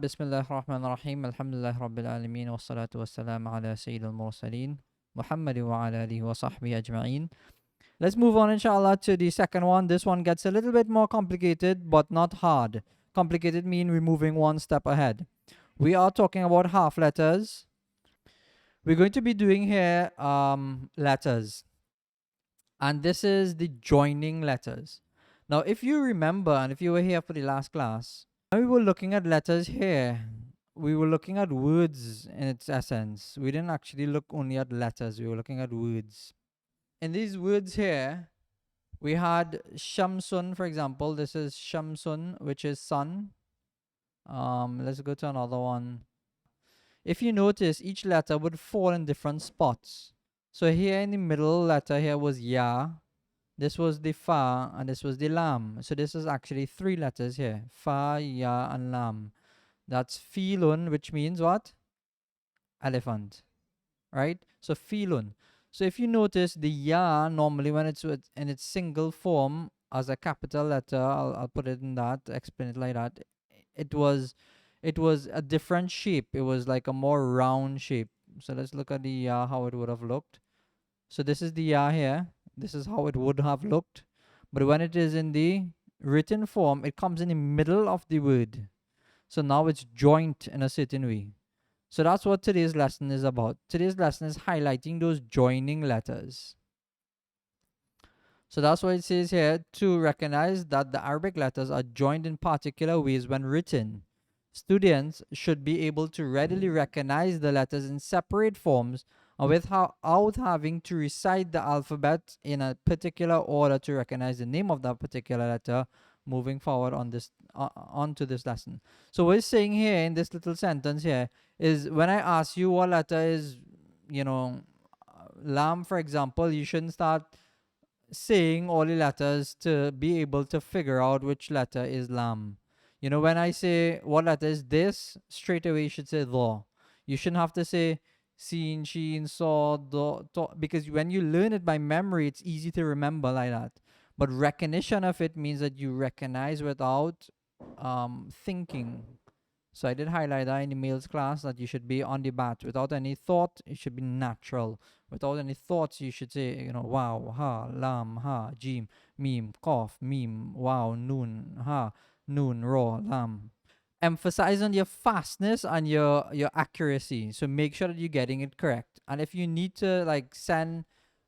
Bismillah ar-Rahman ar-Rahim. Alhamdulillah Rabbil Alameen. Wa salatu wa salam ala Sayyid al-Mursaleen. Muhammad wa ala alihi wa sahbihi ajma'een. Let's move on, inshallah, to the second one. This one gets a little bit more complicated, but not hard. Complicated mean we're moving one step ahead. We are talking about half letters. We're going to be doing here letters. And this is the joining letters. Now, if you remember, and if you were here for the last class, when we were looking at letters here, we were looking at words in its essence. We didn't actually look only at letters, we were looking at words. In these words here, we had Shamsun, for example. This is Shamsun, which is sun. Let's go to another one. If you notice, each letter would fall in different spots. So here in the middle letter here was Ya, this was the Fa, and this was the Lam. So this is actually three letters here. Fa, Ya, and Lam. That's Filun, which means what? Elephant. Right? So Filun. So if you notice, the Ya, normally when it's in its single form as a capital letter, I'll put it in that, explain it like that. It was a different shape. It was like a more round shape. So let's look at the Ya, how it would have looked. So this is the Ya here. This is how it would have looked. But when it is in the written form, it comes in the middle of the word. So now it's joint in a certain way. So that's what today's lesson is about. Today's lesson is highlighting those joining letters. So that's what it says here, to recognize that the Arabic letters are joined in particular ways when written. Students should be able to readily recognize the letters in separate forms without having to recite the alphabet in a particular order to recognize the name of that particular letter moving forward on this onto this lesson. So what it's saying here in this little sentence here is, when I ask you what letter is, Lam, for example, you shouldn't start saying all the letters to be able to figure out which letter is Lam. When I say what letter is this, straight away you should say the. You shouldn't have to say Seen, Sheen, Saw, Do, to, because when you learn it by memory, it's easy to remember like that. But recognition of it means that you recognize without thinking. So I did highlight that in the males class, that you should be on the bat without any thought. It should be natural. Without any thoughts, you should say, wow, ha, lam, ha, jim, meme, cough, meme, wow, noon, ha, noon, raw, lam. Emphasize on your fastness and your accuracy. So make sure that you're getting it correct. And if you need to send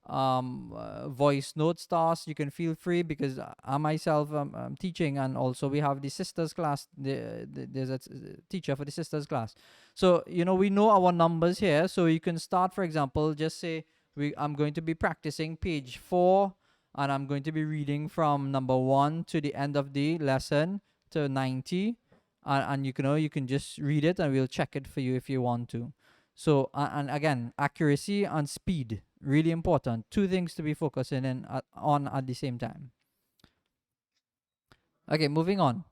voice notes to us, you can feel free, because I myself I'm teaching, and also we have the sisters class. There's a teacher for the sisters class. So we know our numbers here, so you can start, for example, just say I'm going to be practicing page 4, and I'm going to be reading from number 1 to the end of the lesson to 90, and you can just read it, and we'll check it for you if you want to. So and again, accuracy and speed, really important. Two things to be focusing on at the same time. Okay, moving on.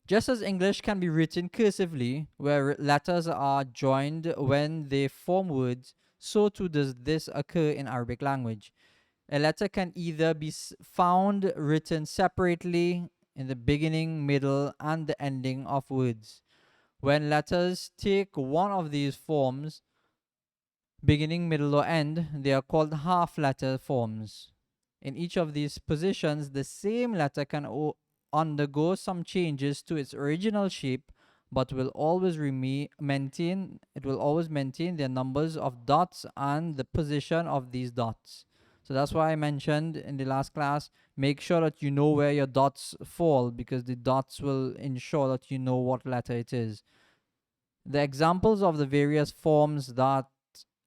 Just as English can be written cursively, where letters are joined when they form words, so too does this occur in Arabic language. A letter can either be found written separately in the beginning, middle, and the ending of words. When letters take one of these forms, beginning, middle, or end, they are called half letter forms. In each of these positions, the same letter can undergo some changes to its original shape, but will always maintain their numbers of dots and the position of these dots. So that's why I mentioned in the last class, make sure that you know where your dots fall, because the dots will ensure that you know what letter it is. The examples of the various forms that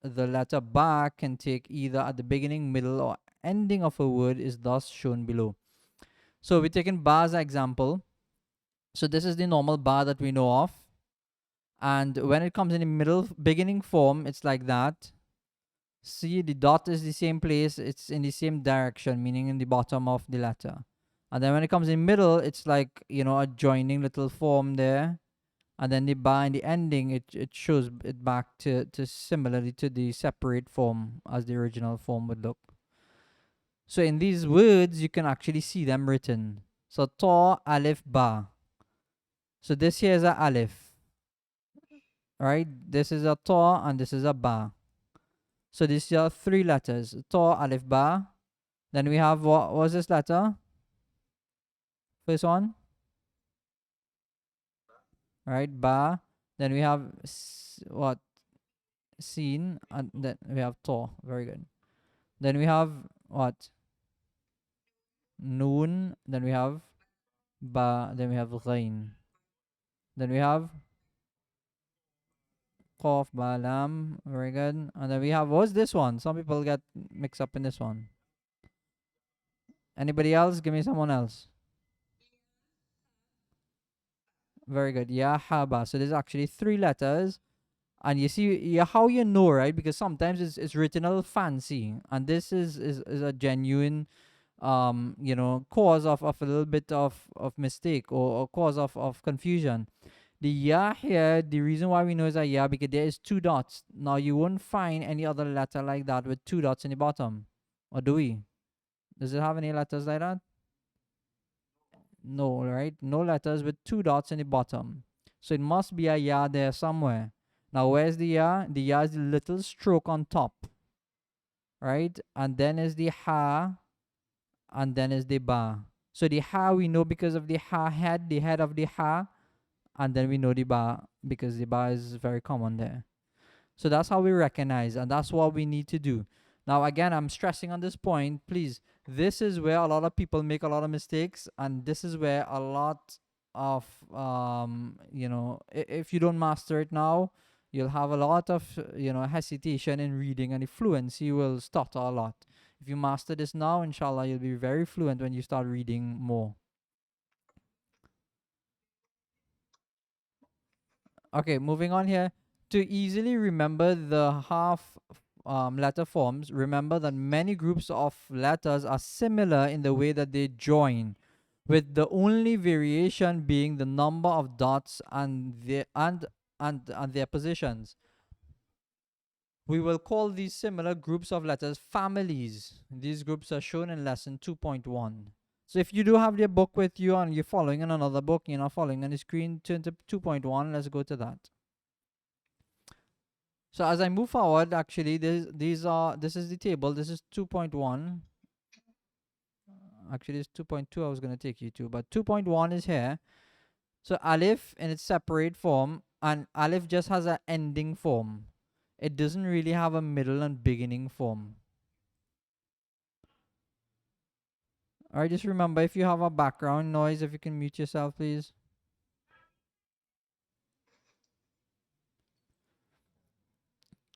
the letter ba can take either at the beginning, middle, or ending of a word is thus shown below. So we're taking ba as an example. So this is the normal ba that we know of. And when it comes in the middle, beginning form, it's like that. See, the dot is the same place, it's in the same direction, meaning in the bottom of the letter. And then when it comes in middle, it's like, a joining little form there. And then the ba in the ending, it shows it back to similarly to the separate form as the original form would look. So in these words, you can actually see them written. So ta, alif, ba. So this here is a alif. right? This is a ta and this is a ba. So these are three letters: ta, alif, ba. Then we have, what was this letter? First one, right? Ba. Then we have what? Sin, and then we have ta. Very good. Then we have what? Noon. Then we have ba. Then we have ghain. Then we have qaf, ba, lam. Very good. And then we have, what's this one? Some people get mixed up in this one. Anybody else? Give me someone else. Very good. Ya, ha, ba. So there's actually three letters. And you see, yeah, how you know, right? Because sometimes it's written a little fancy. And this is a genuine cause of a little bit of mistake, or cause of confusion. The ya here, the reason why we know is a ya because there is two dots. Now you won't find any other letter like that with two dots in the bottom, or do we? Does it have any letters like that? No, right? No letters with two dots in the bottom. So it must be a ya there somewhere. Now where's the ya? The ya is the little stroke on top, right? And then is the ha, and then is the ba. So the ha we know because of the ha head, the head of the ha, and then we know the ba because the ba is very common there. So that's how we recognize, and that's what we need to do. Now, again, I'm stressing on this point, please. This is where a lot of people make a lot of mistakes, and this is where a lot of, if you don't master it now, you'll have a lot of, hesitation in reading, and the fluency will stutter a lot. If you master this now, inshallah, you'll be very fluent when you start reading more. Okay, moving on here. To easily remember the half letter forms, remember that many groups of letters are similar in the way that they join, with the only variation being the number of dots and their positions. We will call these similar groups of letters families. These groups are shown in lesson 2.1. So if you do have your book with you and you're following in another book, you're not following on the screen, turn to 2.1. Let's go to that. So as I move forward, actually, this is the table. This is 2.1. Actually, it's 2.2 I was going to take you to, but 2.1 is here. So Alif in its separate form, and Alif just has an ending form. It doesn't really have a middle and beginning form. Alright, just remember, if you have a background noise, if you can mute yourself, please.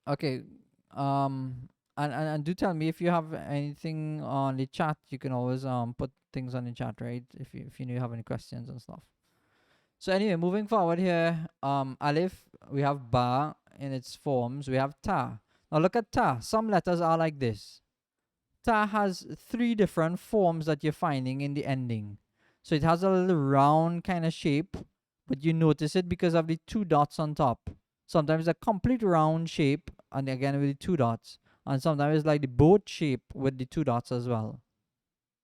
Okay. And do tell me if you have anything on the chat. You can always put things on the chat, right? If you know you have any questions and stuff. So anyway, moving forward here, alif, we have ba in its forms. We have ta. Now look at ta. Some letters are like this. Ta has three different forms that you're finding in the ending. So it has a little round kind of shape, but you notice it because of the two dots on top. Sometimes a complete round shape, and again with the two dots. And sometimes it's like the boat shape with the two dots as well.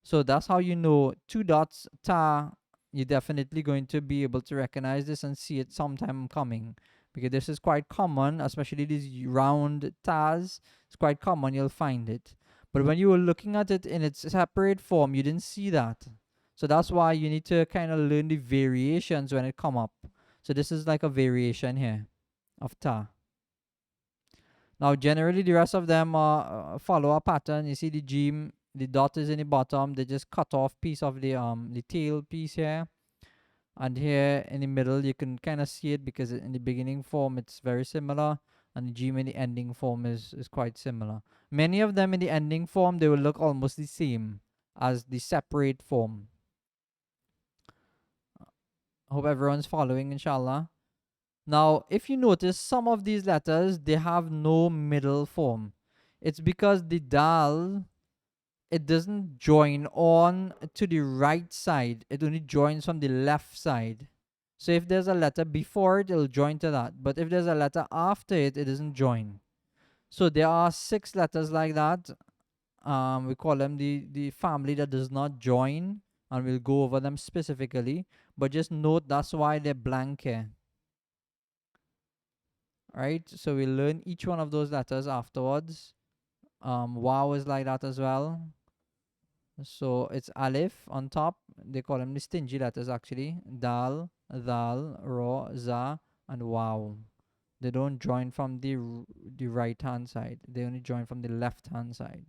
So that's how you know two dots, ta. You're definitely going to be able to recognize this and see it sometime coming, because this is quite common, especially these round tas. It's quite common, you'll find it. But when you were looking at it in its separate form, you didn't see that. So that's why you need to kind of learn the variations when it come up. So this is like a variation here of ta. Now generally the rest of them follow a pattern. You see the jim, the dot is in the bottom. They just cut off piece of the tail piece here. And here in the middle you can kind of see it because in the beginning form it's very similar, and the jim in the ending form is quite similar. Many of them in the ending form, they will look almost the same as the separate form. Hope everyone's following, inshallah. Now, if you notice, some of these letters, they have no middle form. It's because the dal, it doesn't join on to the right side. It only joins from the left side. So if there's a letter before it, it'll join to that. But if there's a letter after it, it doesn't join. So there are 6 letters like that. We call them the family that does not join, and we'll go over them specifically. But just note that's why they're blank here. right? So we learn each one of those letters afterwards. Wow is like that as well. So it's alif on top. They call them the stingy letters actually. Dal, dal, ro, za, and wow. They don't join from the right hand side. They only join from the left hand side.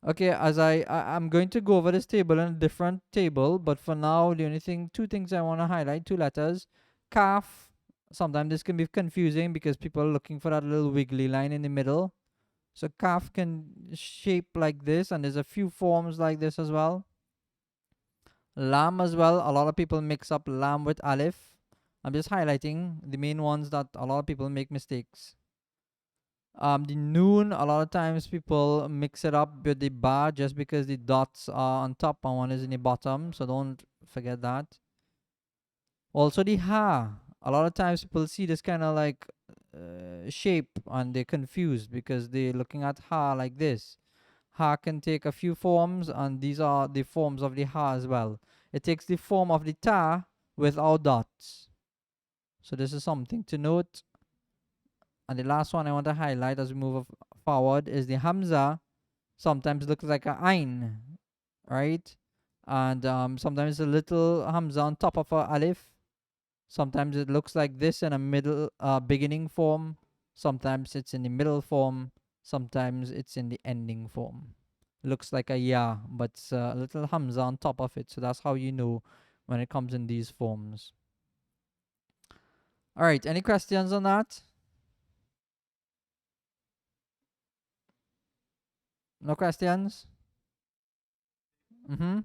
Okay, as I'm going to go over this table in a different table, but for now, the only thing, two things I want to highlight, two letters. Kaf. Sometimes this can be confusing because people are looking for that little wiggly line in the middle. So kaf can shape like this, and there's a few forms like this as well. Lam as well. A lot of people mix up lam with alif. I'm just highlighting the main ones that a lot of people make mistakes. The noon, a lot of times people mix it up with the ba just because the dots are on top and one is in the bottom, so don't forget that. Also the ha, a lot of times people see this kind of like shape and they're confused because they're looking at ha like this. Ha can take a few forms, and these are the forms of the ha as well. It takes the form of the ta without dots. So this is something to note. And the last one I want to highlight as we move forward is the hamza. Sometimes looks like a ain, right? And sometimes a little hamza on top of a alif. Sometimes it looks like this in a middle beginning form. Sometimes it's in the middle form. Sometimes it's in the ending form. Looks like a ya, but it's a little hamza on top of it. So that's how you know when it comes in these forms. All right, any questions on that? No questions? Mm-hmm.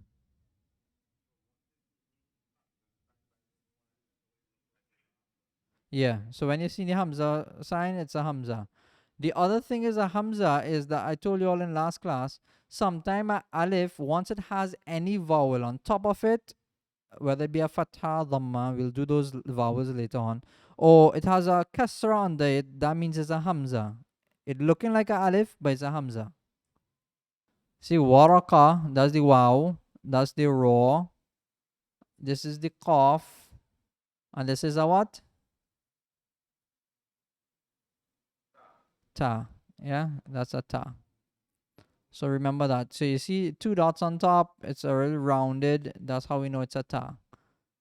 Yeah. So when you see the hamza sign, it's a hamza. The other thing is a hamza is that I told you all in last class. Sometime a alif, once it has any vowel on top of it, whether it be a fatha, dhamma, we'll do those vowels later on, or it has a kasra under it, that means it's a hamza. It looking like a alif, but it's a hamza. See, waraka, that's the wow, that's the raw, this is the qaf, and this is a what? Ta. Yeah, that's a ta. So remember that. So you see two dots on top, it's already rounded. That's how we know it's a ta.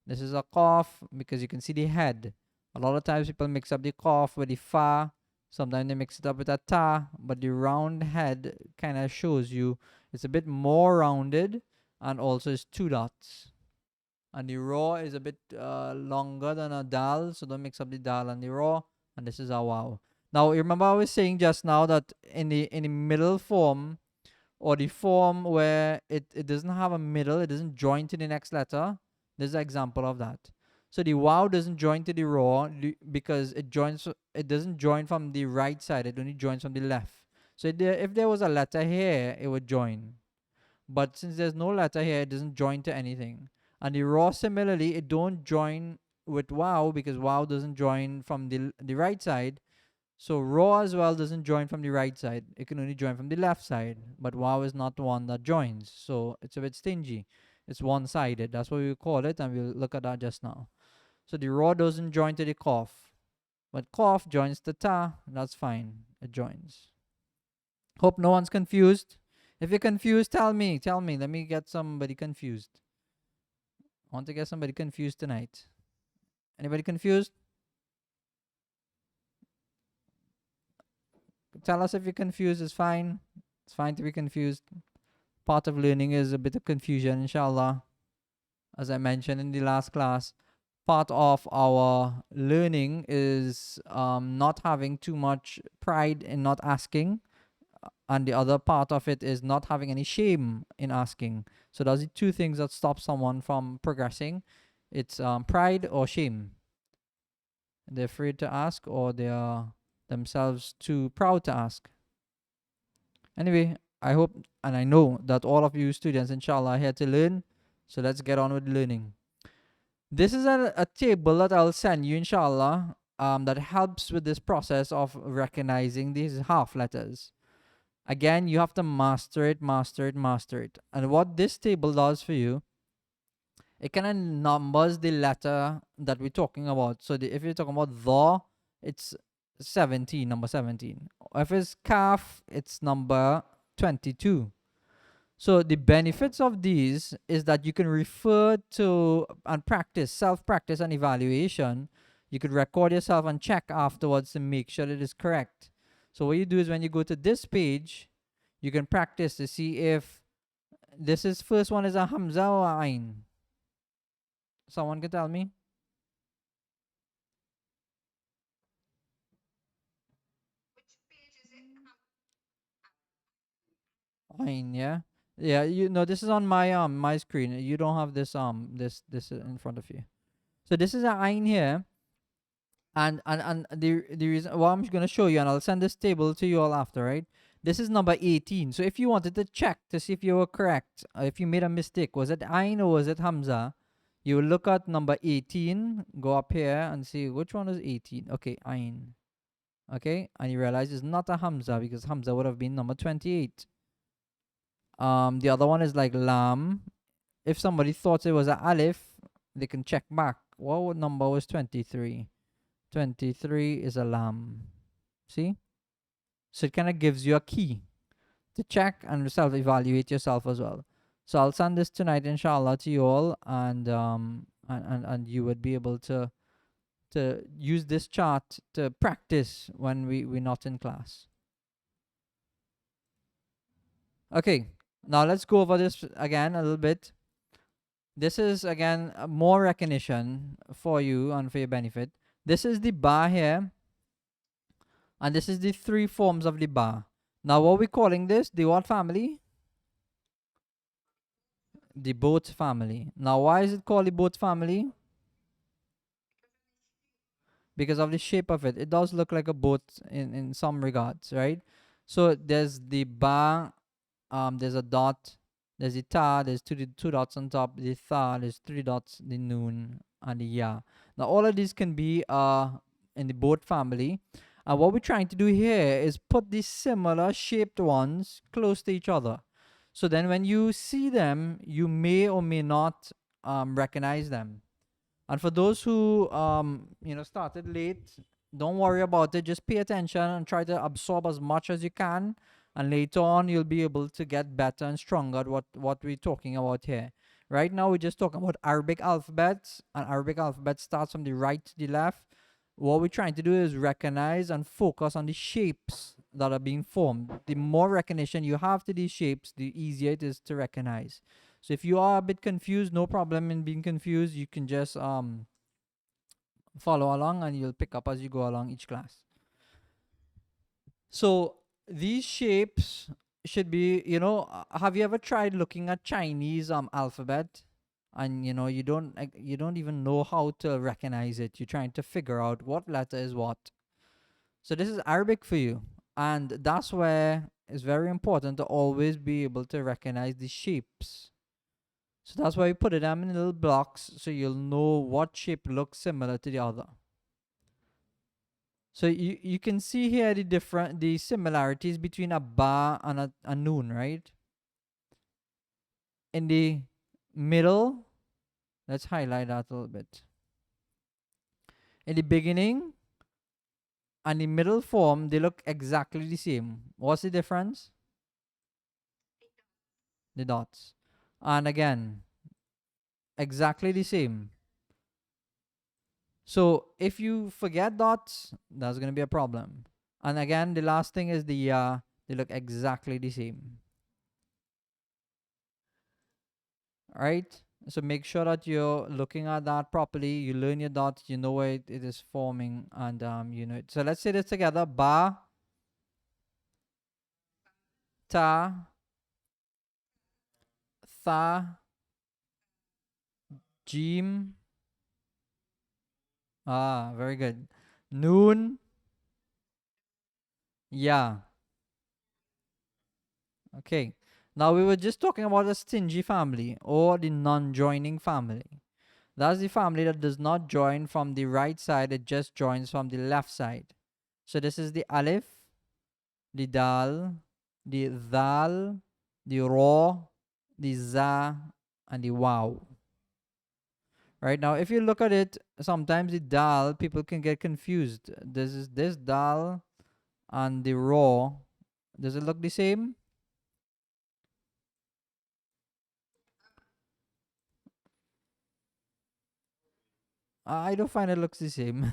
This is a qaf because you can see the head. A lot of times people mix up the qaf with the fa. Sometimes they mix it up with a ta, but the round head kind of shows you it's a bit more rounded, and also it's two dots. And the raw is a bit longer than a dal, so don't mix up the dal and the raw. And this is a wow. Now remember I was saying just now that in the middle form, or the form where it doesn't have a middle, it doesn't join to the next letter. There's an example of that. So the wow doesn't join to the raw because it doesn't join from the right side, it only joins from the left. So if there was a letter here, it would join. But since there's no letter here, it doesn't join to anything. And the raw, similarly, it don't join with wow because wow doesn't join from the right side. So raw as well doesn't join from the right side. It can only join from the left side. But wow is not the one that joins. So it's a bit stingy. It's one-sided. That's what we call it, and we'll look at that just now. So the raw doesn't join to the qaf. But qaf joins the ta. That's fine. It joins. Hope no one's confused. If you're confused, tell me. Tell me. Let me get somebody confused. I want to get somebody confused tonight. Anybody confused? Tell us if you're confused. It's fine. It's fine to be confused. Part of learning is a bit of confusion, inshallah. As I mentioned in the last class, part of our learning is not having too much pride in not asking, and the other part of it is not having any shame in asking. So those are two things that stop someone from progressing. It's pride or shame. They're afraid to ask, or they are themselves too proud to ask. Anyway, I hope and I know that all of you students, inshallah, are here to learn. So let's get on with learning. This is a table that I'll send you, inshallah, that helps with this process of recognizing these half letters. Again, you have to master it, master it, master it. And what this table does for you, it kind of numbers the letter that we're talking about. So if you're talking about the, it's 17, number 17. If it's kaf, it's number 22. So the benefits of these is that you can refer to and practice, self-practice and evaluation. You could record yourself and check afterwards to make sure that it is correct. So what you do is when you go to this page, you can practice to see if this is first one is a Hamza or a Ain. Someone can tell me? Ain, yeah. Yeah, you know this is on my screen. You don't have this in front of you. So this is a Ain here. And the reason what I'm gonna show you, and I'll send this table to you all after, right? This is number 18. So if you wanted to check to see if you were correct, if you made a mistake, was it Ain or was it Hamza? You will look at number 18, go up here and see which one is 18. Okay, Ain. Okay, and you realize it's not a Hamza because Hamza would have been number 28. The other one is like Lam. If somebody thought it was a Alif, they can check back. What number was 23? 23 is a lamb. See? So it kind of gives you a key to check and self evaluate yourself as well. So I'll send this tonight, inshallah, to you all, and you would be able to use this chart to practice when we're not in class. Okay, now let's go over this again a little bit. This is again more recognition for you and for your benefit. This is the bar here. And this is the three forms of the ba. Now, what we calling this? The what family? The boat family. Now, why is it called the boat family? Because of the shape of it. It does look like a boat in some regards, right? So there's the ba, there's a dot, there's the ta, there's two dots on top, the tha, there's three dots, the noon, and the ya. Now, all of these can be in the boat family. And what we're trying to do here is put these similar shaped ones close to each other. So then when you see them, you may or may not recognize them. And for those who started late, don't worry about it. Just pay attention and try to absorb as much as you can. And later on, you'll be able to get better and stronger at what we're talking about here. Right now, we're just talking about Arabic alphabets, and Arabic alphabet starts from the right to the left. What we're trying to do is recognize and focus on the shapes that are being formed. The more recognition you have to these shapes, the easier it is to recognize. So if you are a bit confused, no problem in being confused. You can just follow along and you'll pick up as you go along each class. So these shapes should be, have you ever tried looking at Chinese alphabet? And you don't even know how to recognize it. You're trying to figure out what letter is what. So this is Arabic for you, and that's where it's very important to always be able to recognize the shapes. So that's why we put them in little blocks so you'll know what shape looks similar to the other. So you can see here the similarities between a ba and a noon, right? In the middle, let's highlight that a little bit. In the beginning and the middle form, they look exactly the same. What's the difference? The dots. And again, exactly the same. So if you forget dots, that's going to be a problem. And again, the last thing is the they look exactly the same. All right? So make sure that you're looking at that properly. You learn your dots, you know where it is forming, and you know it. So let's say this together. Ba, ta, tha, jim. Ah, very good. Noon, ya. Okay. Now we were just talking about the stingy family or the non-joining family. That's the family that does not join from the right side, it just joins from the left side. So this is the alif, the dal, the dal, the ra, the za, and the wow. Right now, if you look at it, sometimes the dal, people can get confused. This dal and the raw. Does it look the same? I don't find it looks the same,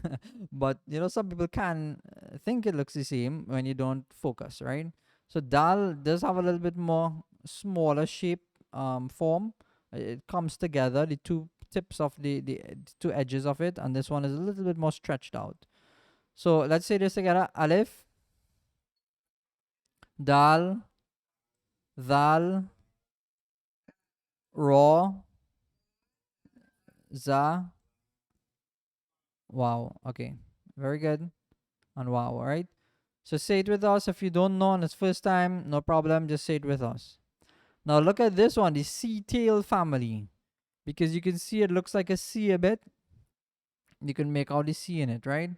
but some people can think it looks the same when you don't focus, right? So dal does have a little bit more smaller shape, form. It comes together, the two tips of the two edges of it, and this one is a little bit more stretched out. So let's say this together: alif, dal, dal, ra, za, wow. Okay, very good. And wow, all right? So say it with us. If you don't know and it's first time, no problem, just say it with us. Now look at this one, the sea tail family. Because you can see it looks like a sea a bit. You can make out the sea in it, right?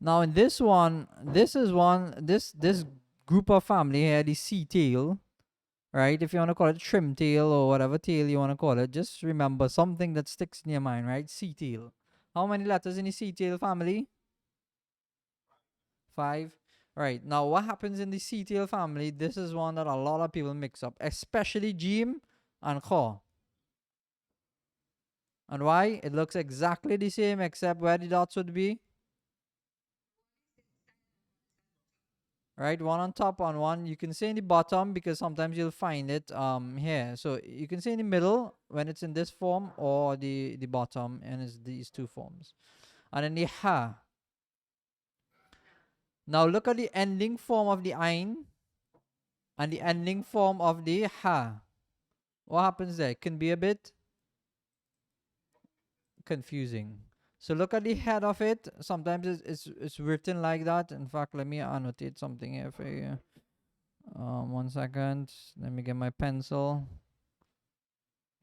Now in this one, this group of family here, the sea tail, right? If you want to call it shrimp tail or whatever tail you want to call it, just remember something that sticks in your mind, right? Sea tail. How many letters in the sea tail family? Five. Right. Now, what happens in the CTL family? This is one that a lot of people mix up, especially Jim and Kho. And why? It looks exactly the same except where the dots would be. Right? One on top, on one. You can say in the bottom because sometimes you'll find it here. So you can say in the middle when it's in this form or the bottom, and it's these two forms. And then the ha. Now look at the ending form of the ein and the ending form of the ha. What happens there? It can be a bit confusing. So look at the head of it. Sometimes it's written like that. In fact, let me annotate something here for you. 1 second. Let me get my pencil.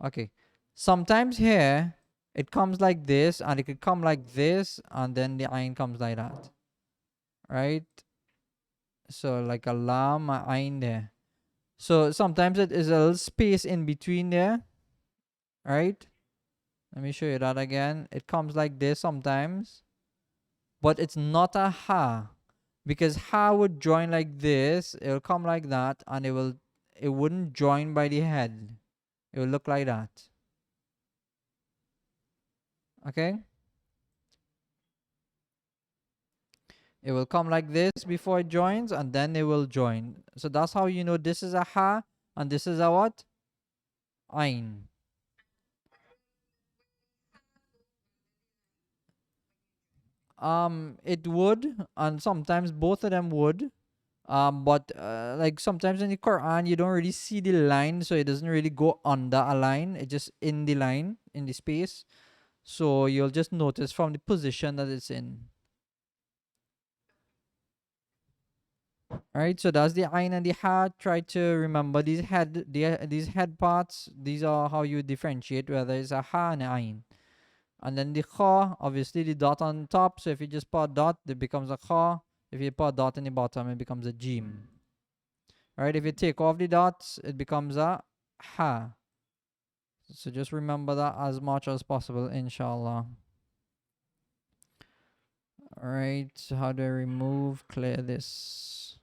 Okay. Sometimes here it comes like this, and it could come like this, and then the ein comes like that. Right? So like a lam, a ein there. So sometimes it is a little space in between there. Right? Let me show you that again. It comes like this sometimes, but it's not a ha, because ha would join like this. It will come like that, and it wouldn't join by the head. It will look like that. Okay? It will come like this before it joins, and then it will join. So that's how you know this is a ha and this is a what? Ein. It would, and sometimes both of them would. But like sometimes in the Quran you don't really see the line, so it doesn't really go under a line. It's just in the line, in the space. So you'll just notice from the position that it's in. Alright, so that's the Ain and the Ha. Try to remember these head parts. These are how you differentiate whether it's a Ha and an Ain. And then the Kha, obviously the dot on top. So if you just put a dot, it becomes a Kha. If you put a dot in the bottom, it becomes a Jim. Alright, if you take off the dots, it becomes a Ha. So just remember that as much as possible, inshallah. Alright, so how do I clear this?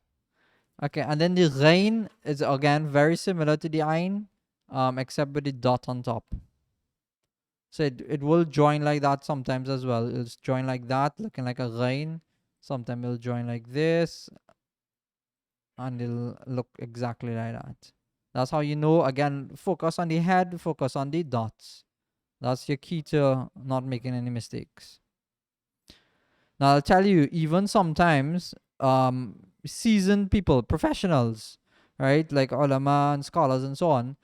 Okay, and then the rain is again very similar to the ain, except with the dot on top. So it will join like that sometimes as well. It'll join like that, looking like a rain. Sometimes it'll join like this, and it'll look exactly like that. That's how you know. Again, focus on the head, focus on the dots. That's your key to not making any mistakes. Now I'll tell you, even sometimes seasoned people, professionals, right, like ulama and scholars and so on,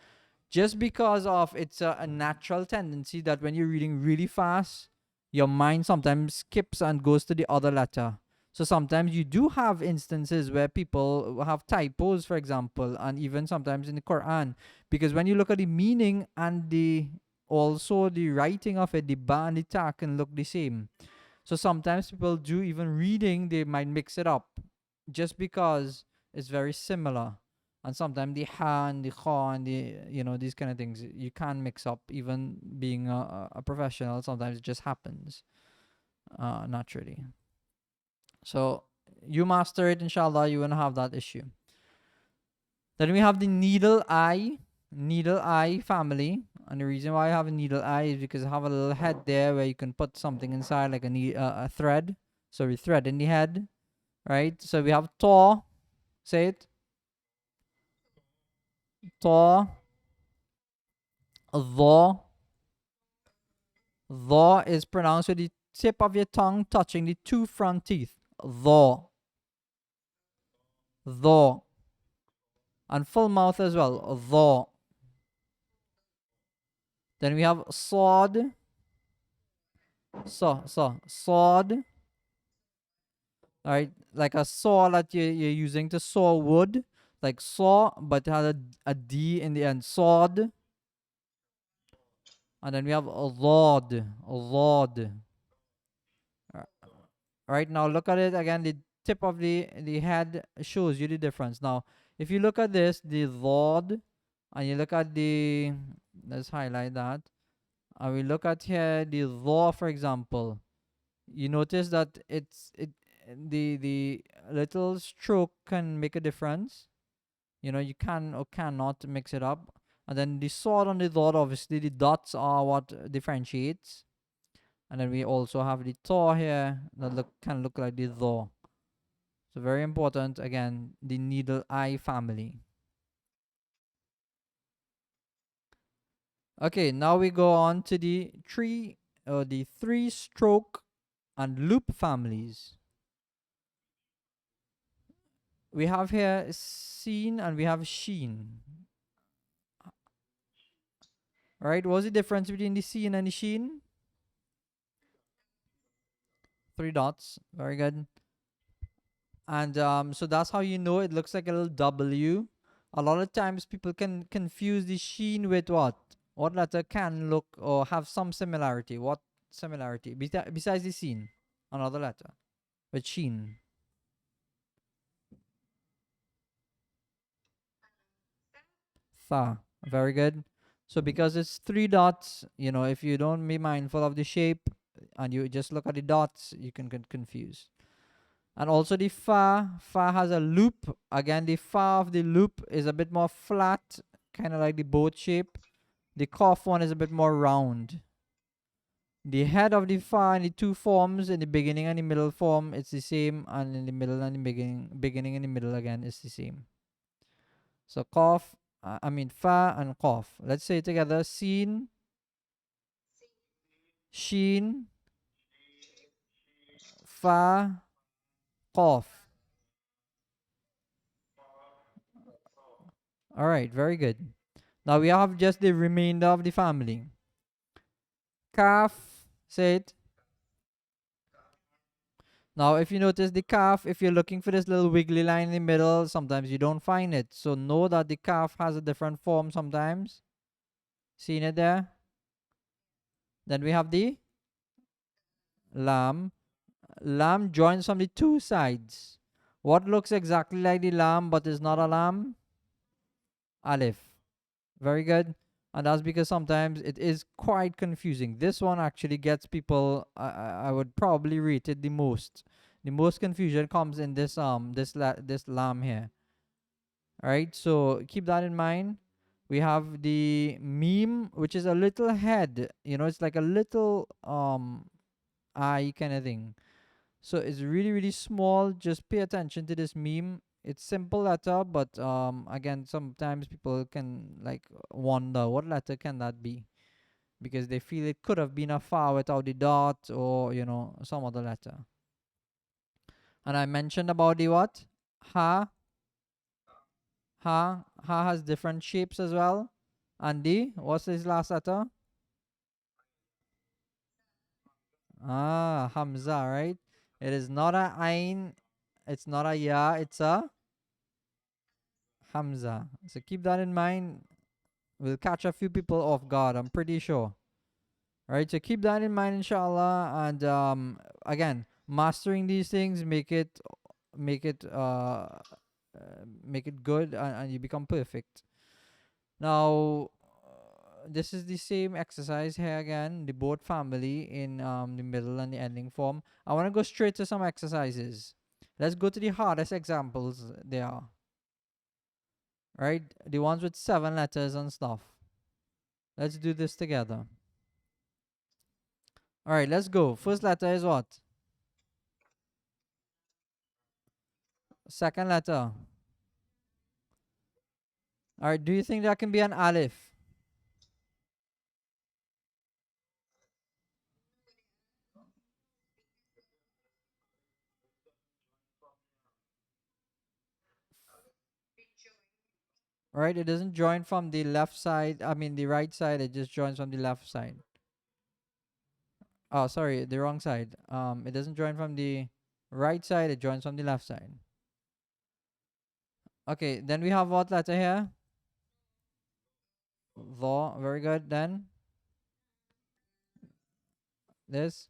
just because of it's a natural tendency that when you're reading really fast, your mind sometimes skips and goes to the other letter. So sometimes you do have instances where people have typos, for example, and even sometimes in the Quran, because when you look at the meaning and the also the writing of it, the ba and the ta can look the same. So sometimes people do, even reading, they might mix it up just because it's very similar. And sometimes the ha and the kha and the, these kind of things you can't mix up. Even being a professional, sometimes it just happens naturally. So you master it, inshallah, you won't have that issue. Then we have the needle eye family. And the reason why I have a needle eye is because I have a little head there where you can put something inside, like a thread. So we thread in the head, right? So we have Tor. Say it. Tor. Tho. Tho is pronounced with the tip of your tongue touching the two front teeth. Tho. Tho. And full mouth as well. Tho. Then we have Sod. Sod. Alright, like a saw that you're using to saw wood. Like saw, but it had a D in the end. Sawed. And then we have a lord. Right, now look at it again. The tip of the head shows you the difference. Now, if you look at this, the lord, and you look at the, let's highlight that. And we look at here the law, for example. You notice that the little stroke can make a difference. You can or cannot mix it up. And then the sword on the dot, obviously the dots are what differentiates. And then we also have the Tor here that can look like the Tho. So very important, again, the needle eye family. Okay, now we go on to the three stroke and loop families. We have here Seen and we have Sheen. Right? What's the difference between the Seen and the Sheen? 3 dots. Very good. And so that's how you know it looks like a little W. A lot of times people can confuse the Sheen with what? What letter can look or have some similarity? What similarity? Besides the Seen, another letter with Sheen. Tha. Very good. So because it's 3 dots, if you don't be mindful of the shape and you just look at the dots, you can get confused. And also the fa has a loop. Again, the fa of the loop is a bit more flat, kind of like the boat shape. The cough one is a bit more round. The head of the fa in the two forms, in the beginning and the middle form, it's the same, and in the middle and the beginning and the middle again is the same. So cough, fa and cough. Let's say it together. Seen, sheen, fa, cough. All right, very good. Now we have just the remainder of the family. Calf, say it. Now, if you notice the calf, if you're looking for this little wiggly line in the middle, sometimes you don't find it. So know that the calf has a different form sometimes. Seen it there? Then we have the lamb. Lamb joins from the two sides. What looks exactly like the lamb but is not a lamb? Aleph. Very good. And that's because sometimes it is quite confusing. This one actually gets people, I would probably rate it the most. The most confusion comes in this lamb here. All right, so keep that in mind. We have the meme, which is a little head. It's like a little eye kind of thing. So it's really, really small. Just pay attention to this meme. It's simple letter, but again, sometimes people can like wonder what letter can that be, because they feel it could have been a fa without the dot, or some other letter. And I mentioned about the what? Ha. Ha has different shapes as well. And the, what's this last letter? Hamza, right? It is not a ain, it's not a ya, it's a Hamza. So keep that in mind. We'll catch a few people off guard, I'm pretty sure. Right? So keep that in mind, inshallah. And again, mastering these things make it make it good, and you become perfect. Now, this is the same exercise here again, the both family in the middle and the ending form. I want to go straight to some exercises. Let's go to the hardest examples there, right? The ones with 7 letters and stuff. Let's do this together. All right, let's go. First letter is what? Second letter. All right, do you think that can be an alif? Right, it doesn't join from the left side, I mean the right side, it just joins from the left side. Oh, sorry, the wrong side. It doesn't join from the right side, it joins from the left side. Okay, then we have what letter here? Tho, very good. Then this,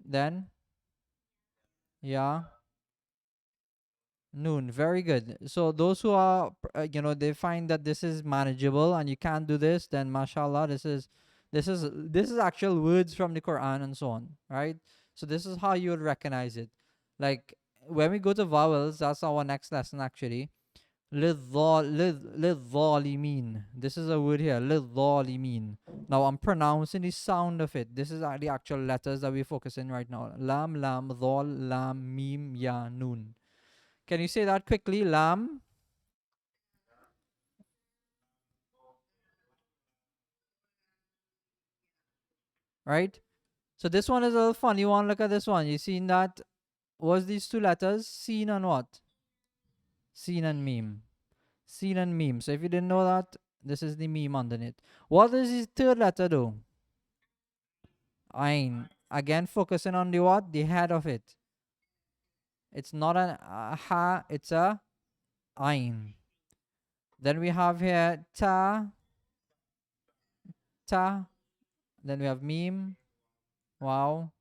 then yeah, noon, very good. So those who are they find that this is manageable and you can't do this, then mashallah, this is actual words from the Quran and so on, right? So this is how you would recognize it. Like when we go to vowels, that's our next lesson actually. للظالمين. This is a word here, للظالمين. Now I'm pronouncing the sound of it. This is the actual letters that we're focusing right now. Lam, lam, dhal, lam, mim, ya, noon. Can you say that quickly? Lam, right? So this one is a little funny one. Look at this one. You seen that? Was these two letters? Seen and what? Seen and meme. Seen and meme. So if you didn't know that, this is the meme underneath. What is the third letter though? Ain. Again, focusing on the what? The head of it. It's not an ha, it's a ain. Then we have here ta, ta. Then we have meme. Wow.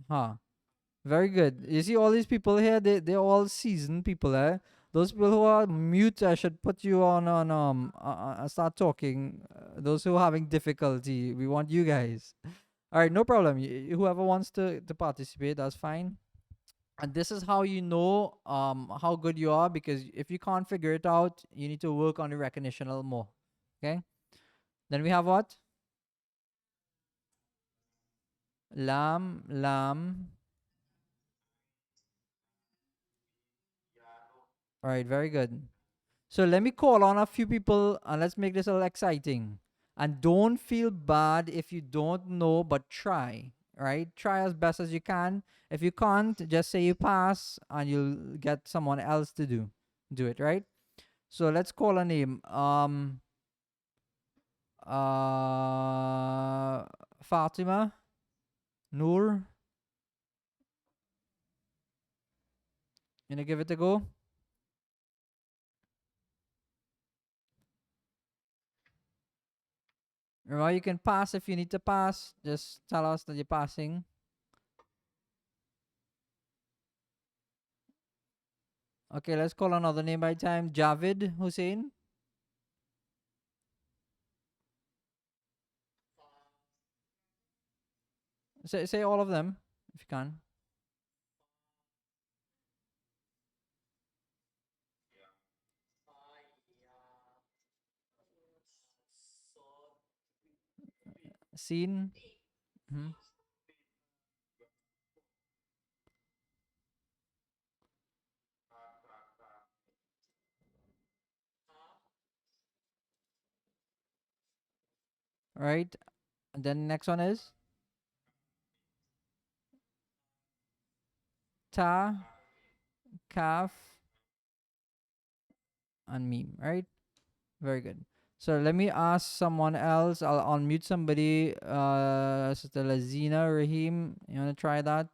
Ha. Very good. You see all these people here, they're all seasoned people, eh? Those people who are mute, I should put you on start talking. Those who are having difficulty, we want you guys. All right, no problem. Whoever wants to participate, that's fine. And this is how you know how good you are, because if you can't figure it out, you need to work on the recognition a little more. Okay. Then we have what? Lam, lam. All right, very good. So let me call on a few people and let's make this a little exciting. And don't feel bad if you don't know, but try. Right? Try as best as you can. If you can't, just say you pass and you'll get someone else to do it, right? So let's call a name. Fatima, Nur. You gonna give it a go? Remember, you can pass if you need to pass. Just tell us that you're passing. Okay, let's call another name by time. Javid Hussein. Say all of them if you can. Scene. Mhm. Right. And then next one is ta, kaf, and meme. Right. Very good. So let me ask someone else. I'll unmute somebody. Sister Lazina Rahim. You wanna try that?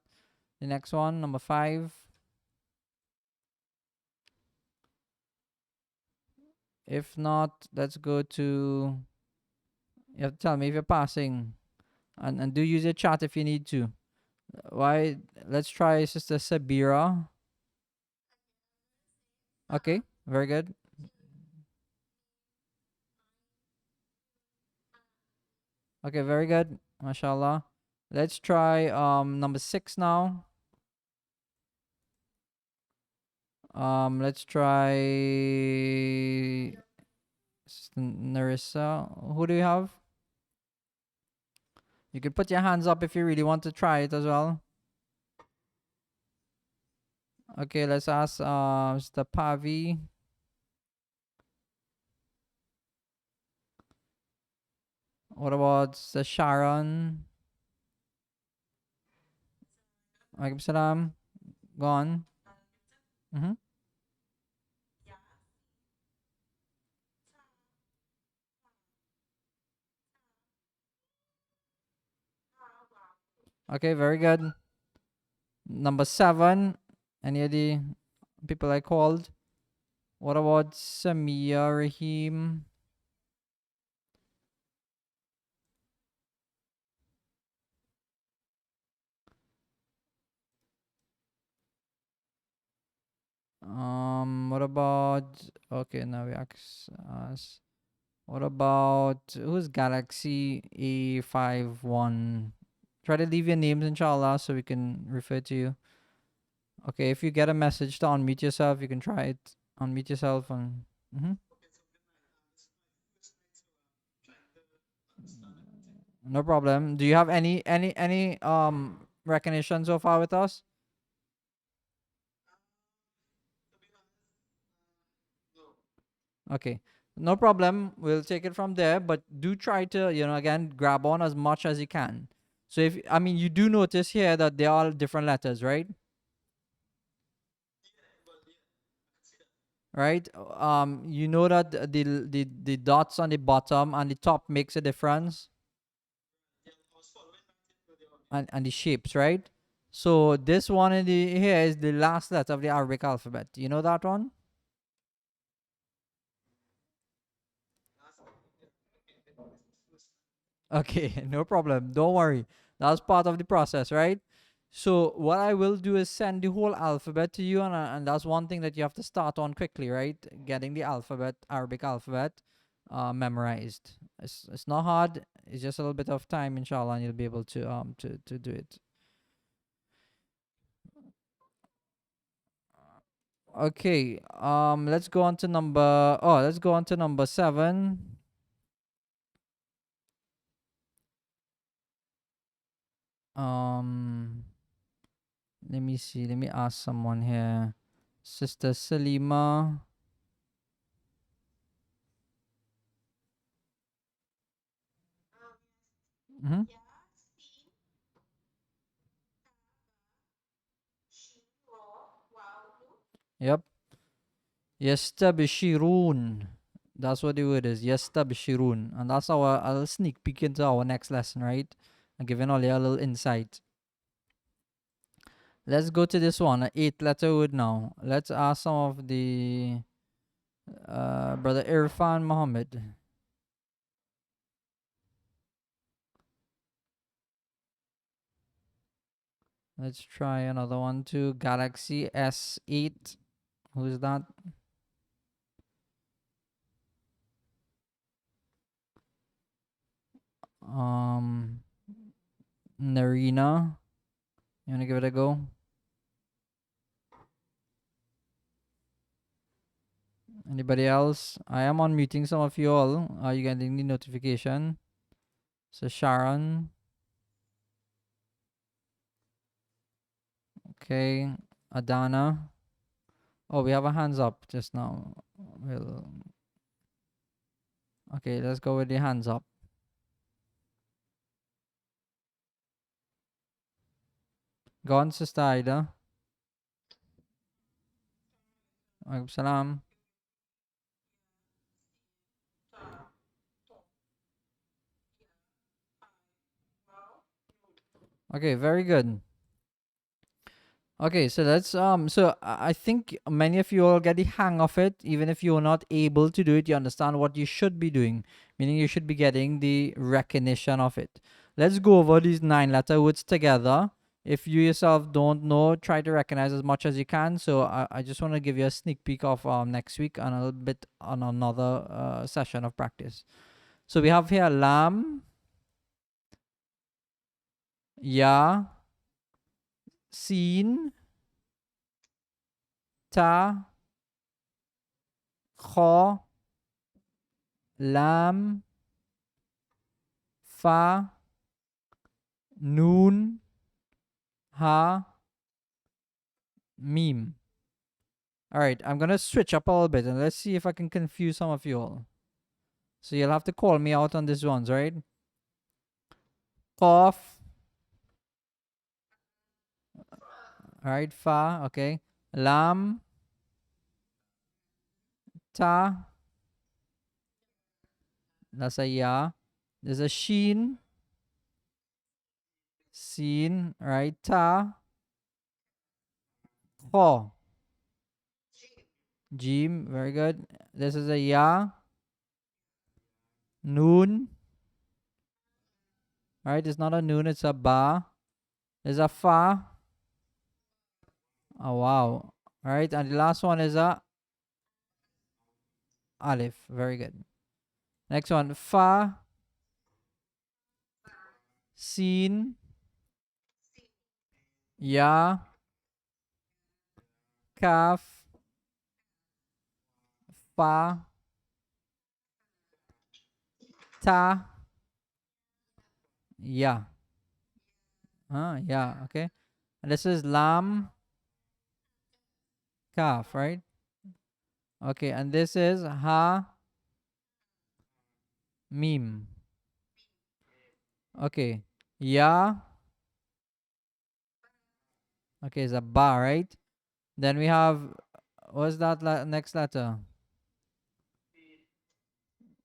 The next one, number 5. If not, let's go to. You have to tell me if you're passing, and do use your chat if you need to. Why? Let's try Sister Sabira. Okay, very good. Okay, very good. MashaAllah. Let's try number 6 now. Let's try Narissa. Who do you have? You could put your hands up if you really want to try it as well. Okay, let's ask Mr. Pavi. What about the Sharon? Alaikum salam. Go on. Mm-hmm. Okay, very good. Number 7. Any of the people I called? What about Samia Rahim? What about, okay, now we ask us. What about who's Galaxy A51? Try to leave your names, inshallah, so we can refer to you. Okay, if you get a message to unmute yourself, you can try it. Unmute yourself and. No problem. Do you have any recognition so far with us? Okay. No problem. We'll take it from there, but do try to, again, grab on as much as you can. So if I mean you do notice here that they are different letters, right? Right? You know that the dots on the bottom and the top makes a difference, and the shapes, right? So this one in the here is the last letter of the Arabic alphabet. You know that one? Okay, no problem. Don't worry. That's part of the process, right? So what I will do is send the whole alphabet to you, and that's one thing that you have to start on quickly, right? Getting the alphabet, Arabic alphabet, memorized. It's not hard. It's just a little bit of time, inshallah, and you'll be able to do it. Okay. Let's go on to number. Oh, let's go on to number 7. Um. Let me see. Let me ask someone here. Sister Salima. Mm-hmm. Yep. Yastabshirun. That's what the word is. Yastabshirun. And that's our a little sneak peek into our next lesson, right? I'm giving all you a little insight. Let's go to this one, an 8-letter word now. Let's ask some of the brother Irfan Muhammad. Let's try another one too. Galaxy S8. Who is that? Narina. You wanna give it a go? Anybody else? I am unmuting some of you all. Are you getting the notification? So Sharon. Okay. Adana. Oh, we have a hands up just now. Okay, let's go with the hands up. Go on, Sister Ida. Alaikum salam. Okay, very good. Okay, so let's so I think many of you all get the hang of it. Even if you're not able to do it, you understand what you should be doing, meaning you should be getting the recognition of it. Let's go over these 9-letter words together. If you yourself don't know, try to recognize as much as you can. So I just want to give you a sneak peek of next week and a little bit on another session of practice. So we have here lam, ya, sin, ta, kha, lam, fa, noon, ha, mim. All right, I'm gonna switch up a little bit and let's see if I can confuse some of you all. So you'll have to call me out on these ones, right? Qaf. All right, fa. Okay. Lam, ta. That's a ya. There's a sheen, sin. All right, ta, kha, jim. Very good. This is a ya, noon. All right, it's not a noon, it's a ba. There's a fa. Oh wow. All right, and the last one is a alif. Very good. Next one, fa, sin, ya, kaf, fa, ta, ya. Yeah, okay. And this is lam, kaf, right? Okay, and this is ha, mim. Okay, ya. Okay, it's a ba, right? Then we have, what's that next letter?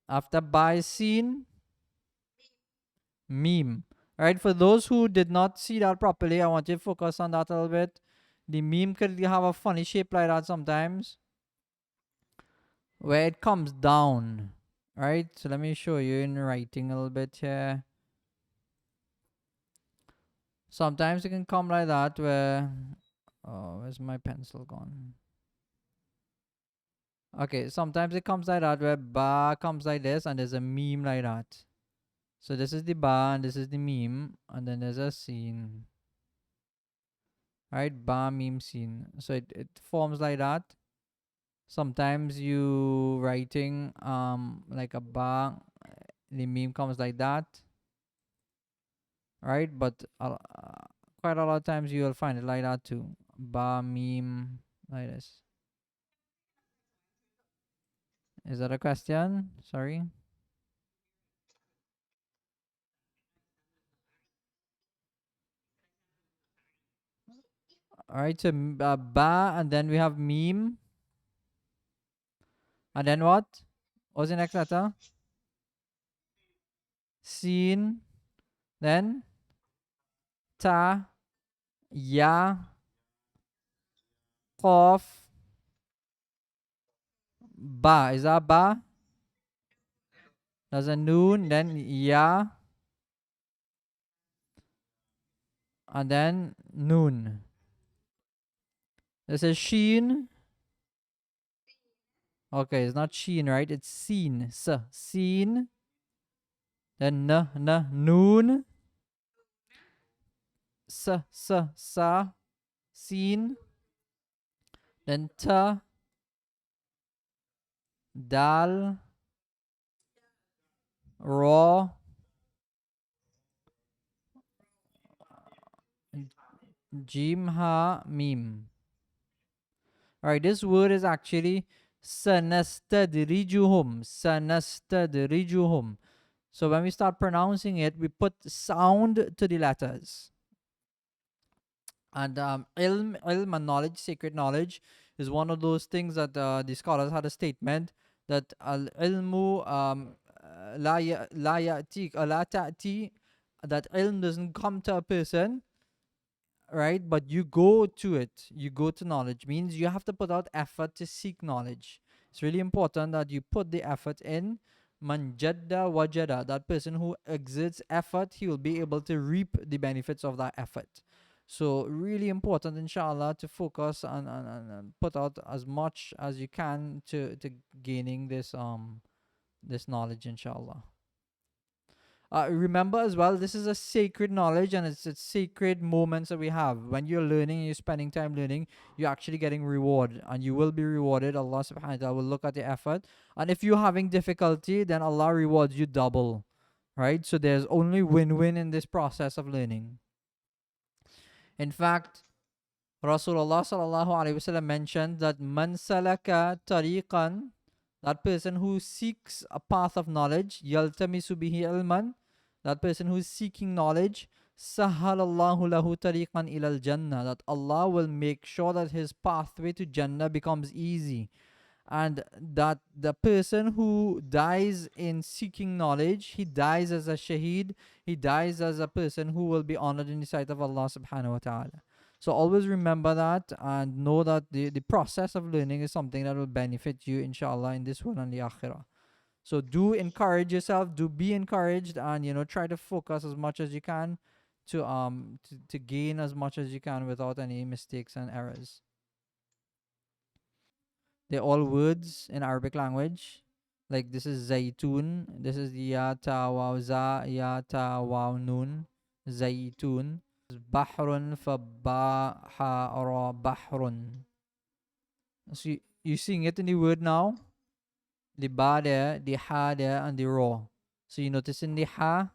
After ba is sin, meme. Right, for those who did not see that properly, I want you to focus on that a little bit. The meme could have a funny shape like that sometimes, where it comes down. Right, so let me show you in writing a little bit here. Sometimes it can come like that, where, oh, where's my pencil gone? Okay, sometimes it comes like that, where ba comes like this, and there's a meme like that. So this is the ba, and this is the meme, and then there's a scene. Right, ba, meme, scene. So it forms like that. Sometimes you writing like a ba, the meme comes like that. Right, but quite a lot of times you will find it like that too. Ba, meme, like this. Is that a question? Sorry. All right, so ba, and then we have meme, and then what? What's the next letter? Sin, then ta, ya, qaf, ba. Is that ba? There's a noon, then ya, and then noon. There's a sheen. Okay, it's not sheen, right? It's seen. Seen. Then noon. Sa, seen. Then ta, dal, raw, jim, ha, mim. Alright, this word is actually sanastadrijuhum. Sanastadrijuhum. So when we start pronouncing it, we put sound to the letters. And ilm and knowledge, sacred knowledge, is one of those things that the scholars had a statement that al ilmu la ta'ti, that ilm doesn't come to a person, right? But you go to it. You go to knowledge. Means you have to put out effort to seek knowledge. It's really important that you put the effort in. Man jadda wajada. That person who exerts effort, he will be able to reap the benefits of that effort. So really important, inshallah, to focus and put out as much as you can to gaining this knowledge, inshallah. Remember as well, this is a sacred knowledge, and it's sacred moments that we have. When you're learning, you're spending time learning, you're actually getting reward, and you will be rewarded. Allah subhanahu wa ta'ala will look at the effort. And if you're having difficulty, then Allah rewards you double. Right? So there's only win-win in this process of learning. In fact, Rasulullah sallallahu alaihi wasallam mentioned that man salaka tariqan, that person who seeks a path of knowledge, yaltamisu bihi ilman, that person who is seeking knowledge, sahalallahu lahu tariqan ilal jannah, that Allah will make sure that his pathway to Jannah becomes easy. And that the person who dies in seeking knowledge, he dies as a shaheed, he dies as a person who will be honored in the sight of Allah subhanahu wa ta'ala. So always remember that, and know that the process of learning is something that will benefit you, inshallah, in this world and the akhirah. So do encourage yourself, do be encouraged, and try to focus as much as you can to gain as much as you can without any mistakes and errors. They're all words in Arabic language. Like this is Zaytun, this is Ya Ta Waw Za, Ya Ta Waw Nun, Zaytun. Bahrun fa ba ha ra bahrun. So you seeing it in the word now? The ba there, the ha there, and the ra. So you notice in the ha,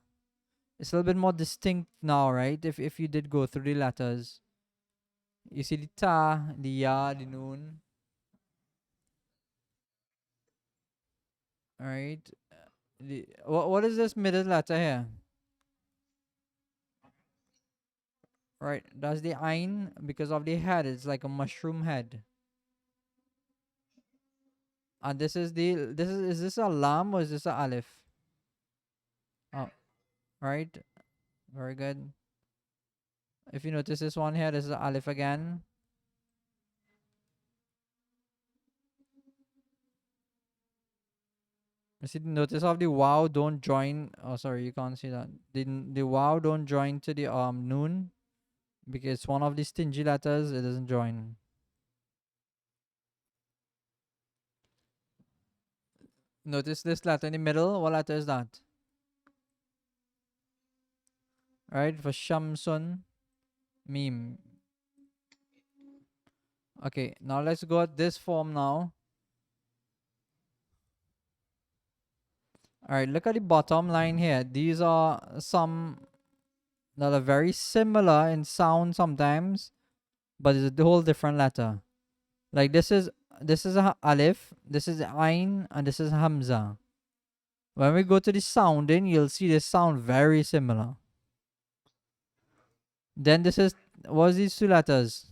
it's a little bit more distinct now, right? If you did go through the letters, you see the ta, the ya, the noon. All right. What is this middle letter here? Right, that's the ain because of the head. It's like a mushroom head. And is this a lam or is this a alif? Oh, right. Very good. If you notice this one here, this is a alif again. You see, notice of the wow don't join. Oh, sorry, you can't see that. The wow don't join to the noon because it's one of the stingy letters. It doesn't join. Notice this letter in the middle. What letter is that? Right, for Shamsun, meme. Okay, now let's go at this form now. All right, look at the bottom line here. These are some that are very similar in sound sometimes, but it's a whole different letter. Like this is a alif, this is ain, and this is hamza. When we go to the sounding, you'll see they sound very similar. Then this is what's these two letters?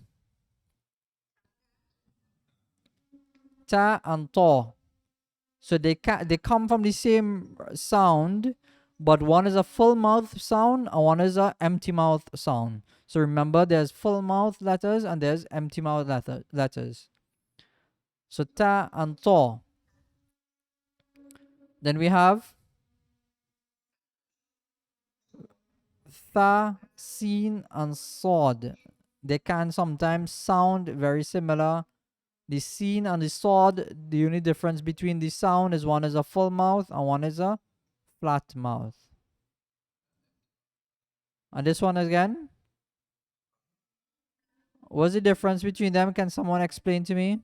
Ta and to. So they come from the same sound, but one is a full mouth sound and one is a empty mouth sound. So remember, there's full mouth letters and there's empty mouth letters. So ta and to. Then we have tha, sin, and sod. They can sometimes sound very similar. The sin and the sod, the only difference between the sound is one is a full mouth and one is a flat mouth. And this one again, what's the difference between them? Can someone explain to me?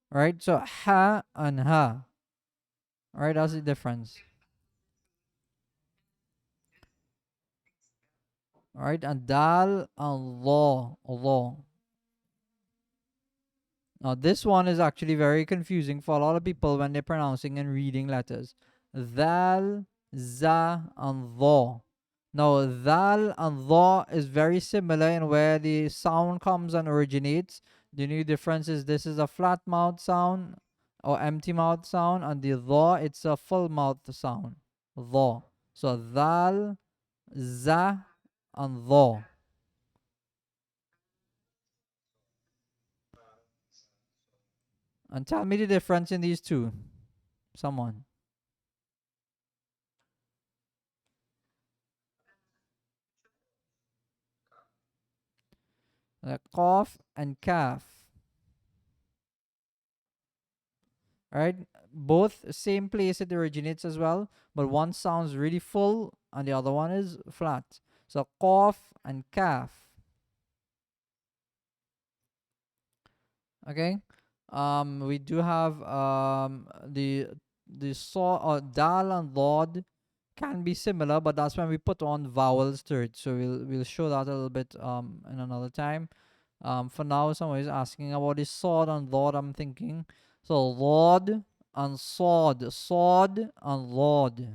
Right, so ha and ha. Right, that's the difference. Right, and dal and lo. Now, this one is actually very confusing for a lot of people when they're pronouncing and reading letters. Dal, za, and tho. Now, dal and tho is very similar in where the sound comes and originates. The new difference is this is a flat mouth sound or empty mouth sound, and the tho, it's a full mouth sound. Tho. So, dal, za, and tho. And tell me the difference in these two. Someone. Qaf and kaf. Alright? Both same place it originates as well, but one sounds really full and the other one is flat. So qaf and kaf. Okay? We do have the saw or dal and lord can be similar, but that's when we put on vowels to it. So we'll show that a little bit in another time. For now, someone is asking about the sword and lord. I'm thinking so lord and sword, sword and lord.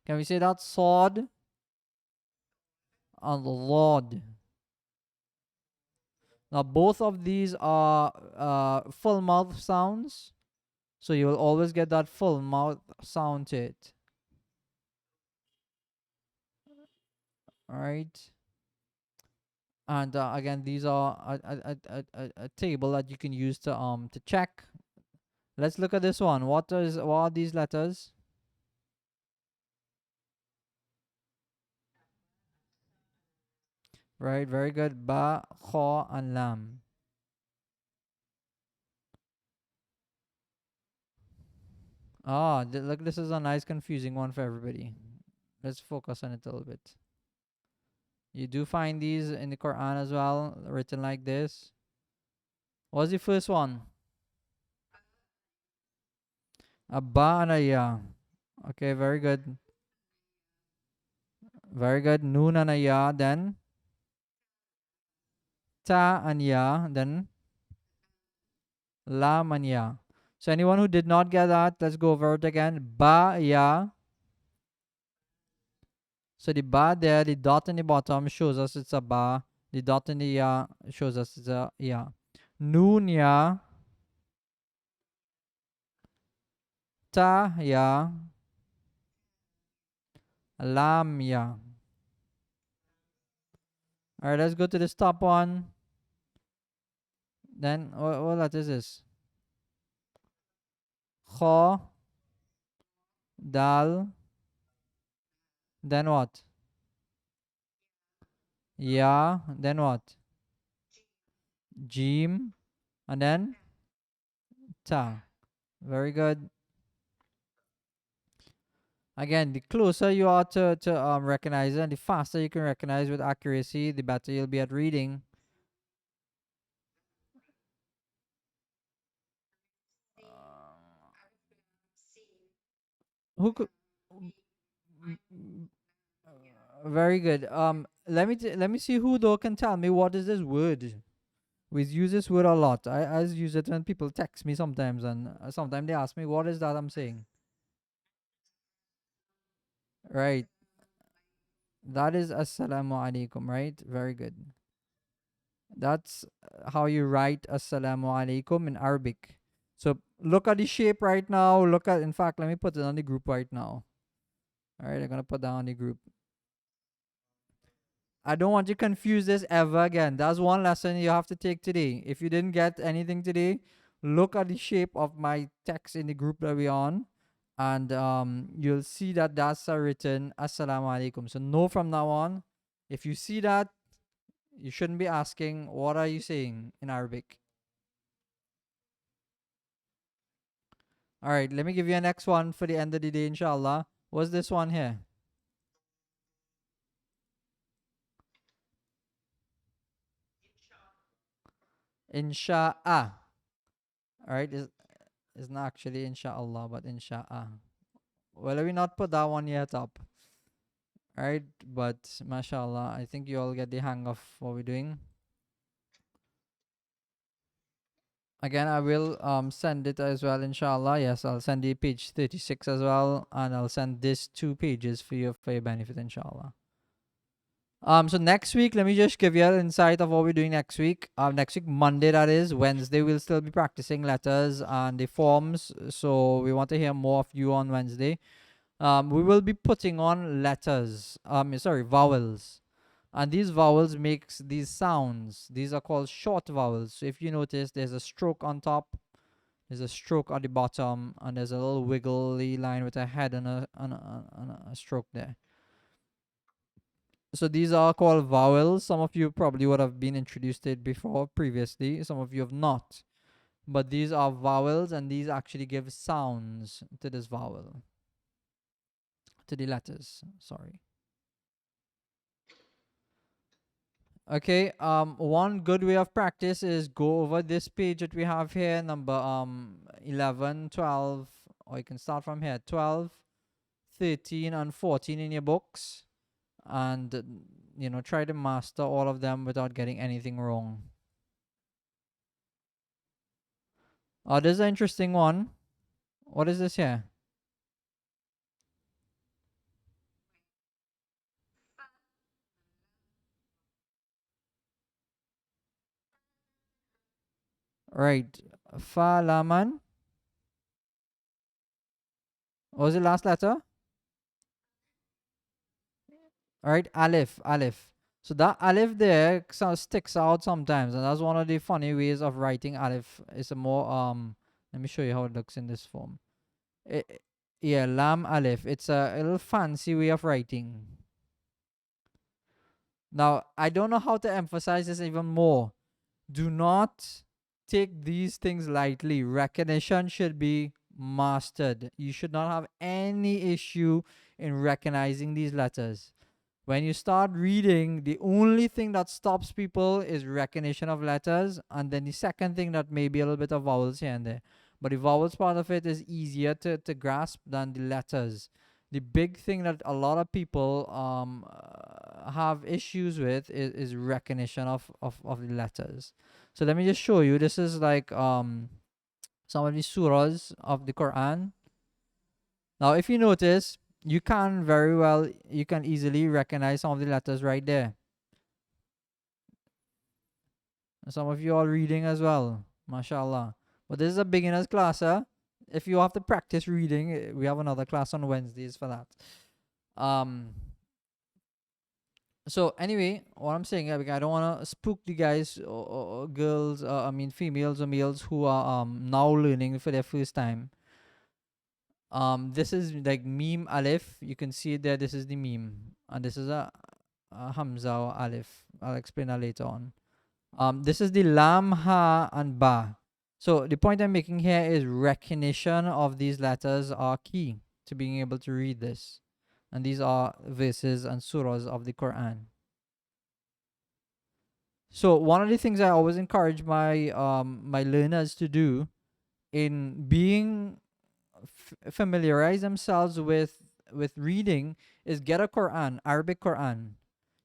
Can we say that sword and lord? Now both of these are full mouth sounds, so you will always get that full mouth sound to it. All right. And again, these are a table that you can use to check. Let's look at this one. What are these letters? Right, very good. Ba, kha, and lam. Look, this is a nice confusing one for everybody. Let's focus on it a little bit. You do find these in the Quran as well, written like this. What's the first one? A ba and a ya. Okay, very good. Very good. Noon and a ya. Then ta and ya. Then lam and ya. So anyone who did not get that, let's go over it again. Ba ya. So the ba there, the dot in the bottom shows us it's a ba. The dot in the ya shows us it's a ya. Noon ya. Ta ya. Lam ya. Alright, let's go to this top one. Then what letter is this? Kha, dal. Then what? Ya. Then what? Jim. And then ta. Very good. Again, the closer you are to recognize it, and the faster you can recognize with accuracy, the better you'll be at reading. Who could? Very good. Let me see who though can tell me what is this word. We use this word a lot. I use it when people text me sometimes, and sometimes they ask me what is that I'm saying. Right. That is assalamu alaikum. Right. Very good. That's how you write assalamu alaikum in Arabic. So look at the shape right now. Look at. In fact, let me put it on the group right now. All right. I'm gonna put that on the group. I don't want you to confuse this ever again. That's one lesson you have to take today. If you didn't get anything today, look at the shape of my text in the group that we're on, and you'll see that that's written Assalamu alaikum. So know from now on, if you see that, you shouldn't be asking, what are you saying in Arabic? All right, let me give you a next one for the end of the day, inshallah. What's this one here? Insha'ah. All right, it's not actually inshallah, but insha'ah. Well, let me not put that one yet up. Right, but mashallah, I think you all get the hang of what we're doing. Again, I will send it as well, inshallah. Yes, I'll send the page 36 as well, and I'll send this 2 pages for your benefit, inshallah. So next week, let me just give you an insight of what we're doing next week. Next week, Monday, that is. Wednesday, we'll still be practicing letters and the forms. So we want to hear more of you on Wednesday. We will be putting on letters. Vowels. And these vowels makes these sounds. These are called short vowels. So if you notice, there's a stroke on top. There's a stroke at the bottom, and there's a little wiggly line with a head and a stroke there. So these are called vowels. Some of you probably would have been introduced to it before previously. Some of you have not. But these are vowels, and these actually give sounds to this vowel, to the letters. Sorry. Okay. One good way of practice is go over this page that we have here, number 11, 12, or you can start from here, 12, 13, and 14 in your books, and try to master all of them without getting anything wrong. Oh, this is an interesting one. What is this here? Right. Fa laman. What was the last letter? All right, Aleph, Aleph. So that Aleph there sticks out sometimes, and that's one of the funny ways of writing Aleph. It's a more Let me show you how it looks in this form. Yeah, Lam Aleph. It's a little fancy way of writing. Now, I don't know how to emphasize this even more. Do not take these things lightly. Recognition should be mastered. You should not have any issue in recognizing these letters. When you start reading, the only thing that stops people is recognition of letters, and then the second thing that may be a little bit of vowels here and there. But the vowels part of it is easier to grasp than the letters. The big thing that a lot of people have issues with is recognition of the letters. So let me just show you. This is like some of the surahs of the Quran. Now, if you notice, you can easily recognize some of the letters right there. And some of you are reading as well, mashallah. But this is a beginner's class, huh? If you have to practice reading, we have another class on Wednesdays for that. So anyway, what I'm saying, I don't want to spook the guys or girls, females or males who are now learning for their first time. This is like meme alif. You can see it there. This is the meme, and this is a hamza or alif. I'll explain that later on. This is the lam, ha, and ba. So the point I'm making here is recognition of these letters are key to being able to read this, and these are verses and surahs of the Quran. So one of the things I always encourage my my learners to do in being familiarize themselves with reading is get a Quran, Arabic Quran.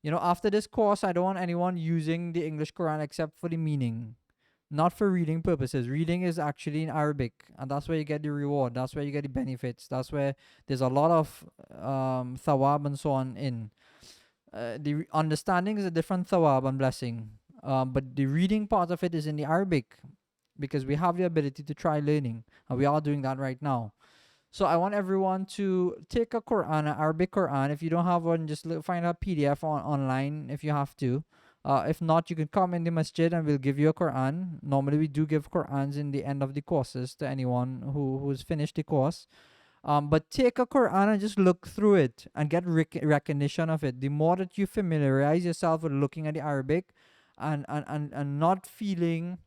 After this course, I don't want anyone using the English Quran except for the meaning, not for reading purposes. Reading is actually in Arabic, and that's where you get the reward. That's where you get the benefits. That's where there's a lot of thawab and so on in. The understanding is a different thawab and blessing, but the reading part of it is in the Arabic, because we have the ability to try learning, and we are doing that right now. So I want everyone to take a Quran, an Arabic Quran. If you don't have one, just find a PDF online if you have to. If not, you can come in the masjid and we'll give you a Quran. Normally, we do give Qurans in the end of the courses to anyone who's finished the course. But take a Quran and just look through it and get recognition of it. The more that you familiarize yourself with looking at the Arabic and not feeling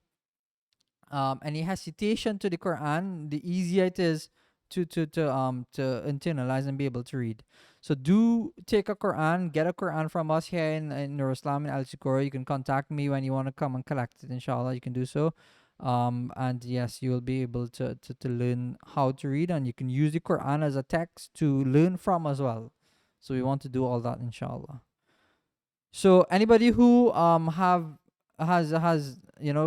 any hesitation to the Quran, the easier it is to internalize and be able to read. So do take a Quran, get a Quran from us here in Nur-e-Islam in Al Shukura. You can contact me when you want to come and collect it, inshallah. You can do so. And yes, you will be able to learn how to read, and you can use the Quran as a text to learn from as well. So we want to do all that, inshallah. So anybody who has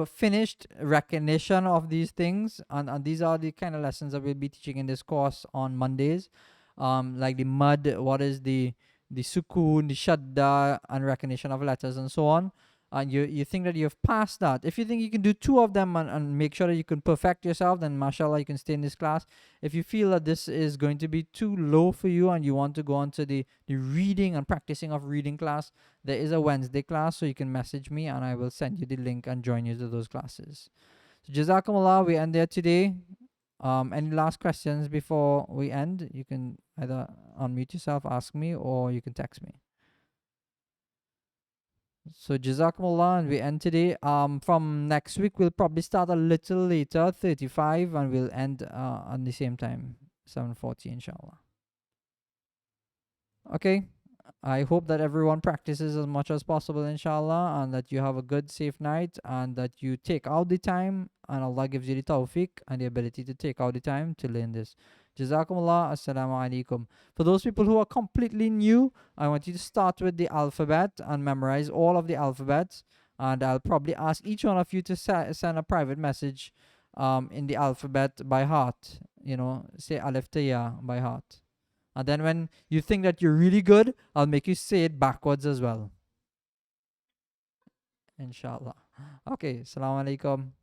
finished recognition of these things, and these are the kind of lessons that we'll be teaching in this course on Mondays, like the mud, what is the sukun, the shadda, and recognition of letters and so on. And you think that you've passed that. If you think you can do two of them and make sure that you can perfect yourself, then mashallah, you can stay in this class. If you feel that this is going to be too low for you and you want to go on to the reading and practicing of reading class, there is a Wednesday class, so you can message me and I will send you the link and join you to those classes. So Jazakumullah, we end there today. Any last questions before we end? You can either unmute yourself, ask me, or you can text me. So Jazakumullah, and we end today. From next week we'll probably start a little later, 35, and we'll end on the same time, 7:40, inshallah. Okay. I hope that everyone practices as much as possible, inshallah, and that you have a good, safe night, and that you take out the time, and Allah gives you the tawfiq and the ability to take out the time to learn this. Jazakumullah, assalamu alaikum. For those people who are completely new, I want you to start with the alphabet and memorize all of the alphabets, and I'll probably ask each one of you to send a private message in the alphabet by heart. Say Alif to Ya by heart. And then when you think that you're really good, I'll make you say it backwards as well. Inshallah. Okay. Assalamu alaikum.